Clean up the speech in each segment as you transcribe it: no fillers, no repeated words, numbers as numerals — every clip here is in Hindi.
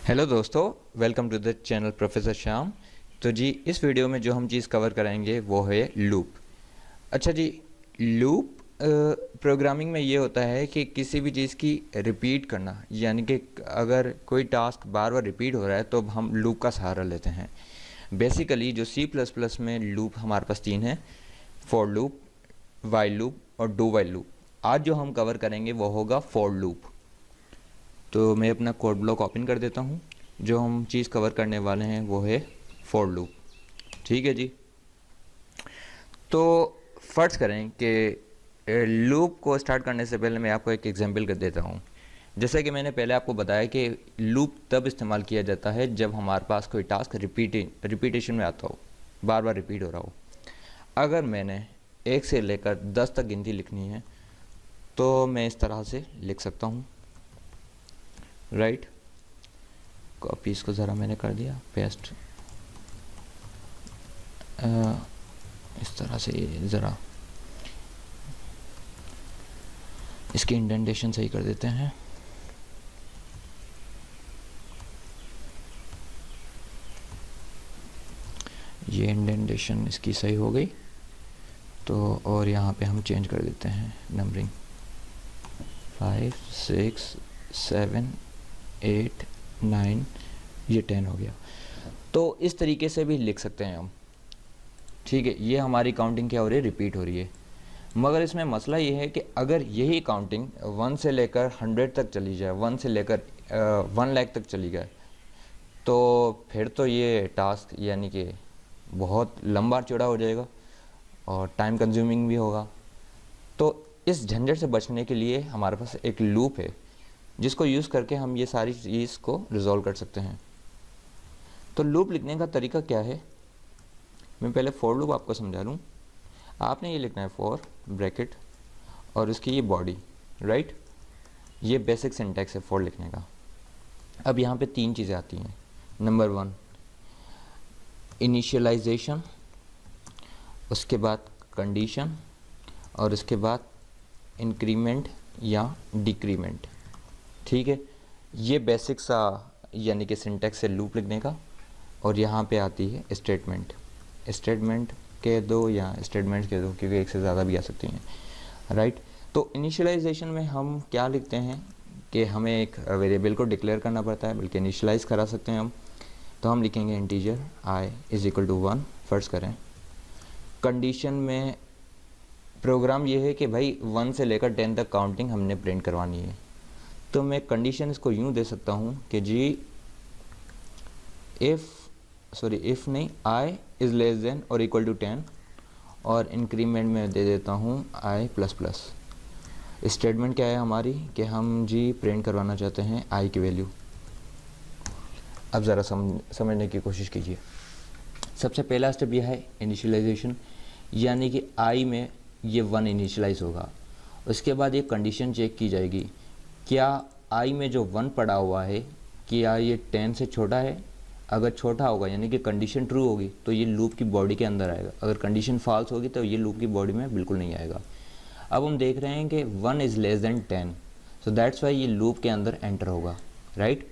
हेलो दोस्तों, welcome to the channel professor Shyam. तो जी इस वीडियो में जो हम चीज़ कवर करेंगे वो है लूप। अच्छा जी, लूप प्रोग्रामिंग में ये होता है कि किसी भी चीज़ की रिपीट करना, यानी कि अगर कोई टास्क बार बार रिपीट हो रहा है तो हम लूप का सहारा लेते हैं। बेसिकली जो सी प्लस प्लस में लूप हमारे पास तीन हैं, फॉर लूप, वाइल लूप और डू वाइल लूप। आज जो हम कवर करेंगे वो होगा फॉर लूप। तो मैं अपना कोड ब्लॉक ओपन कर देता हूँ। जो हम चीज़ कवर करने वाले हैं वो है फॉर लूप। ठीक है जी। तो फर्ज करें कि लूप को स्टार्ट करने से पहले मैं आपको एक एग्जांपल कर देता हूँ। जैसे कि मैंने पहले आपको बताया कि लूप तब इस्तेमाल किया जाता है जब हमारे पास कोई टास्क रिपीटेशन में आता हो, बार बार रिपीट हो रहा हो। अगर मैंने 1 से लेकर 10 तक गिनती लिखनी है तो मैं इस तरह से लिख सकता हूँ। राइट, कॉपी इसको ज़रा मैंने कर दिया, पेस्ट इस तरह से। ज़रा इसकी इंडेंटेशन सही कर देते हैं। ये इंडेंटेशन इसकी सही हो गई। तो और यहाँ पे हम चेंज कर देते हैं नंबरिंग, 5, 6, 7, 8, 9, ये 10 हो गया। तो इस तरीके से भी लिख सकते हैं हम। ठीक है, ये हमारी काउंटिंग क्या हो रही है, रिपीट हो रही है। मगर इसमें मसला ये है कि अगर यही काउंटिंग 1 से लेकर 100 तक चली जाए, 1 से लेकर 1 लाख तक चली जाए, तो फिर तो ये टास्क यानी कि बहुत लंबा चौड़ा हो जाएगा और टाइम कंज्यूमिंग भी होगा। तो इस झंझट से बचने के लिए हमारे पास एक लूप है जिसको यूज़ करके हम ये सारी चीज़ को रिजॉल्व कर सकते हैं। तो लूप लिखने का तरीका क्या है, मैं पहले फॉर लूप आपको समझा लूँ। आपने ये लिखना है फॉर ब्रैकेट और इसकी ये बॉडी, राइट। ये बेसिक सिंटैक्स है फॉर लिखने का। अब यहाँ पे 3 चीज़ें आती हैं। नंबर 1 इनिशियलाइजेशन, उसके बाद कंडीशन और उसके बाद इंक्रीमेंट या डिक्रीमेंट। ठीक है, ये बेसिक सा यानी कि सिंटैक्स है लूप लिखने का। और यहाँ पे आती है स्टेटमेंट। स्टेटमेंट कह दो या स्टेटमेंट कह दो, क्योंकि एक से ज़्यादा भी आ सकती हैं, राइट। तो इनिशियलाइजेशन में हम क्या लिखते हैं कि हमें एक वेरिएबल को डिक्लेयर करना पड़ता है, बल्कि इनिशियलाइज करा सकते हैं हम। तो हम लिखेंगे integer i is equal to 1 first करें। कंडीशन में प्रोग्राम ये है कि भाई 1 से लेकर 10 तक काउंटिंग हमने प्रिंट करवानी है। तो मैं कंडीशन इसको यूँ दे सकता हूँ कि जी इफ़ नहीं, i इज़ लेस देन और इक्वल टू 10, और इंक्रीमेंट में दे देता हूँ i प्लस प्लस। स्टेटमेंट क्या है हमारी कि हम जी प्रिंट करवाना चाहते हैं i की वैल्यू। अब ज़रा समझने की कोशिश कीजिए। सबसे पहला स्टेप यह है इनिशियलाइजेशन, यानी कि i में ये 1 इनिशियलाइज होगा। उसके बाद ये कंडीशन चेक की जाएगी, क्या i में जो 1 पड़ा हुआ है क्या ये 10 से छोटा है। अगर छोटा होगा यानी कि कंडीशन ट्रू होगी तो ये लूप की बॉडी के अंदर आएगा। अगर कंडीशन फॉल्स होगी तो ये लूप की बॉडी में बिल्कुल नहीं आएगा। अब हम देख रहे हैं कि 1 is less than 10, so that's why ये लूप के अंदर एंटर होगा, राइट।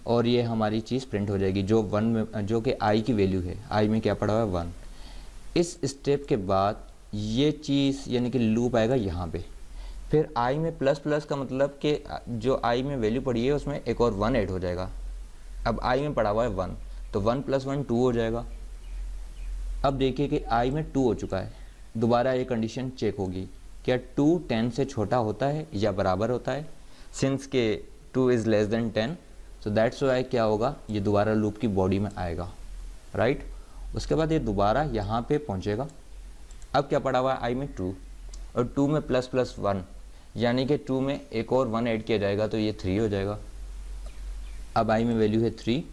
और ये हमारी चीज़ प्रिंट हो जाएगी जो 1 में, जो कि i की वैल्यू है। i में क्या पड़ा हुआ है 1। इस स्टेप के बाद ये चीज़ यानी कि लूप आएगा यहाँ पे। फिर i में प्लस प्लस का मतलब कि जो i में वैल्यू पड़ी है उसमें एक और 1 ऐड हो जाएगा। अब i में पड़ा हुआ है 1, तो 1 + 1 2 हो जाएगा। अब देखिए कि i में 2 हो चुका है। दोबारा ये कंडीशन चेक होगी, क्या 2 10 से छोटा होता है या बराबर होता है। सिंस के 2 is less than 10, so that's why क्या होगा, ये दोबारा लूप की बॉडी में आएगा, राइट। उसके बाद ये दोबारा यहाँ पे पहुँचेगा। अब क्या पड़ा हुआ है i में 2, और 2 में प्लस प्लस 1, यानी कि 2 में एक और 1 ऐड किया जाएगा तो ये 3 हो जाएगा। अब i में वैल्यू है 3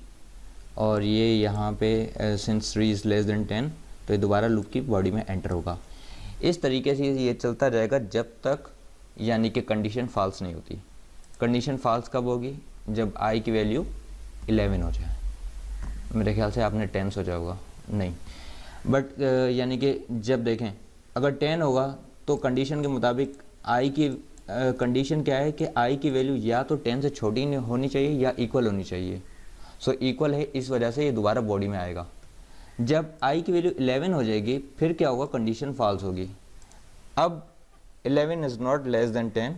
और ये यहाँ पे सिंस 3 इज़ लेस देन 10, तो ये दोबारा लूप की बॉडी में एंटर होगा। इस तरीके से ये चलता जाएगा जब तक यानी कि कंडीशन फॉल्स नहीं होती। कंडीशन फॉल्स कब होगी, जब i की वैल्यू 11 हो जाए। मेरे ख्याल से आपने 10 सोचा होगा, नहीं, बट यानी कि जब देखें अगर 10 होगा तो कंडीशन के मुताबिक i की कंडीशन क्या है कि i की वैल्यू या तो 10 से छोटी होनी चाहिए या इक्वल होनी चाहिए। सो इक्वल है, इस वजह से ये दोबारा बॉडी में आएगा। जब i की वैल्यू 11 हो जाएगी फिर क्या होगा, कंडीशन फॉल्स होगी। अब 11 इज़ नॉट लेस देन 10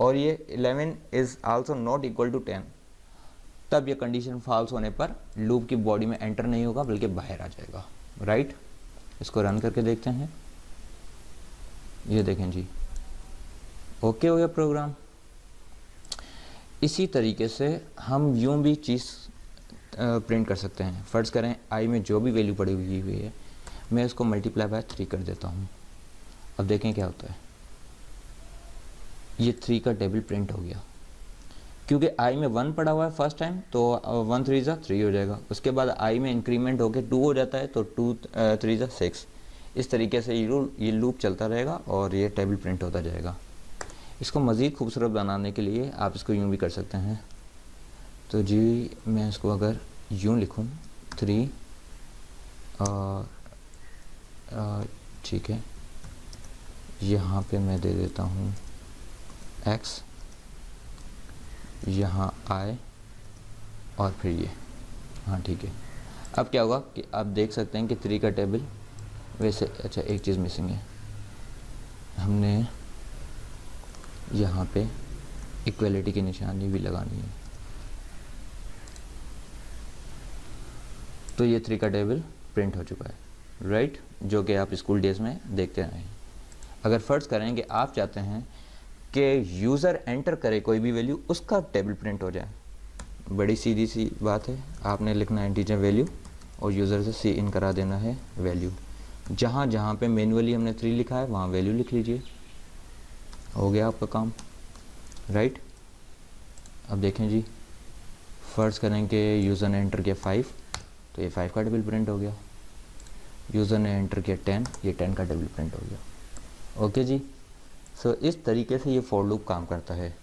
और ये 11 is also not equal to 10, तब ये कंडीशन फॉल्स होने पर लूप की बॉडी में एंटर नहीं होगा बल्कि बाहर आ जाएगा। राइट, इसको रन करके देखते हैं। ये देखें जी, ओके हो गया प्रोग्राम। इसी तरीके से हम यूं भी चीज़ प्रिंट कर सकते हैं। फ़र्ज़ करें आई में जो भी वैल्यू पड़ी हुई है मैं इसको मल्टीप्लाई बाय 3 कर देता हूँ। अब देखें क्या होता है, ये 3 का टेबल प्रिंट हो गया। क्योंकि आई में 1 पड़ा हुआ है फर्स्ट टाइम, तो 1 3 ज़ा 3 हो जाएगा। उसके बाद आई में इंक्रीमेंट होकर 2 हो जाता है, तो 2 3 ज़ा 6। इस तरीके से ये लूप चलता रहेगा और ये टेबल प्रिंट होता जाएगा। इसको मज़ीद खूबसूरत बनाने के लिए आप इसको यूँ भी कर सकते हैं। तो जी मैं इसको अगर यूँ लिखूँ 3 और ठीक है, यहाँ पे मैं दे देता हूँ x, यहाँ i और फिर ये, हाँ ठीक है। अब क्या होगा कि आप देख सकते हैं कि 3 का टेबल वैसे, अच्छा एक चीज़ मिसिंग है, हमने यहाँ पे इक्वलिटी की निशानी भी लगानी है। तो ये 3 का टेबल प्रिंट हो चुका है, राइट, जो कि आप स्कूल डेज में देखते रहे हैं। अगर फ़र्ज़ करें कि आप चाहते हैं कि यूज़र एंटर करे कोई भी वैल्यू, उसका टेबल प्रिंट हो जाए, बड़ी सीधी सी बात है। आपने लिखना है इंटीजर वैल्यू और यूज़र से सी इन करा देना है वैल्यू। जहाँ जहाँ पे मैनुअली हमने 3 लिखा है वहाँ वैल्यू लिख लीजिए, हो गया आपका काम। राइट, अब देखें जी, फ़र्ज़ करें कि यूज़र ने एंटर किया 5, तो ये 5 का टेबल प्रिंट हो गया। यूज़र ने एंटर किया 10, ये 10 का टेबल प्रिंट हो गया। ओके जी, सो इस तरीके से ये फॉर लूप काम करता है।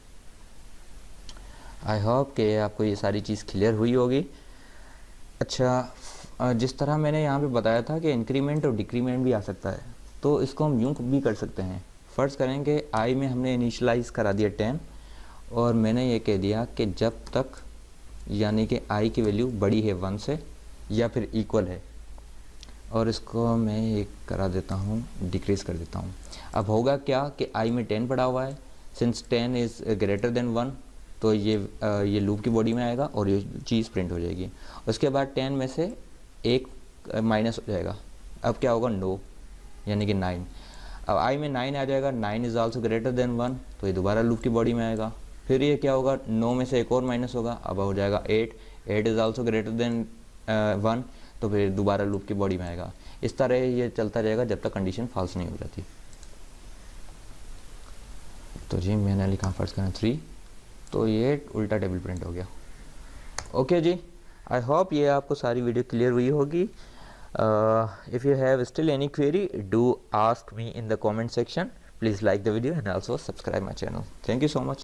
आई होप कि आपको ये सारी चीज़ क्लियर हुई होगी। अच्छा, जिस तरह मैंने यहाँ पे बताया था कि इंक्रीमेंट और डिक्रीमेंट भी आ सकता है, तो इसको हम यूँ भी कर सकते हैं। फ़र्ज़ करें कि आई में हमने इनिशलाइज़ करा दिया 10 और मैंने ये कह दिया कि जब तक, यानी कि आई की वैल्यू बड़ी है 1 से या फिर इक्वल है, और इसको मैं एक करा देता हूँ, डिक्रीज़ कर देता हूँ। अब होगा क्या कि आई में 10 पड़ा हुआ है, सिंस 10 इज़ ग्रेटर देन 1, तो ये लूप की बॉडी में आएगा और ये चीज़ प्रिंट हो जाएगी। उसके बाद 10 में से एक माइनस हो जाएगा। अब क्या होगा, नो, यानी कि 9। अब आई में 9 आ जाएगा, 9 इज़ आल्सो ग्रेटर देन 1, तो ये दोबारा लूप की बॉडी में आएगा। फिर ये क्या होगा, 9 में से एक और माइनस होगा, अब हो जाएगा 8, 8 इज़ आल्सो ग्रेटर देन 1, तो फिर दोबारा लूप की बॉडी में आएगा। इस तरह ये चलता रहेगा जब तक कंडीशन फॉल्स नहीं हो जाती। तो जी मैंने लिखा फ़र्ज़ करें 3, तो ये उल्टा टेबल प्रिंट हो गया। ओके जी, आई होप ये आपको सारी वीडियो क्लियर हुई होगी। If you have still any query, do ask me in the comment section. Please like the video and also subscribe my channel. Thank you so much.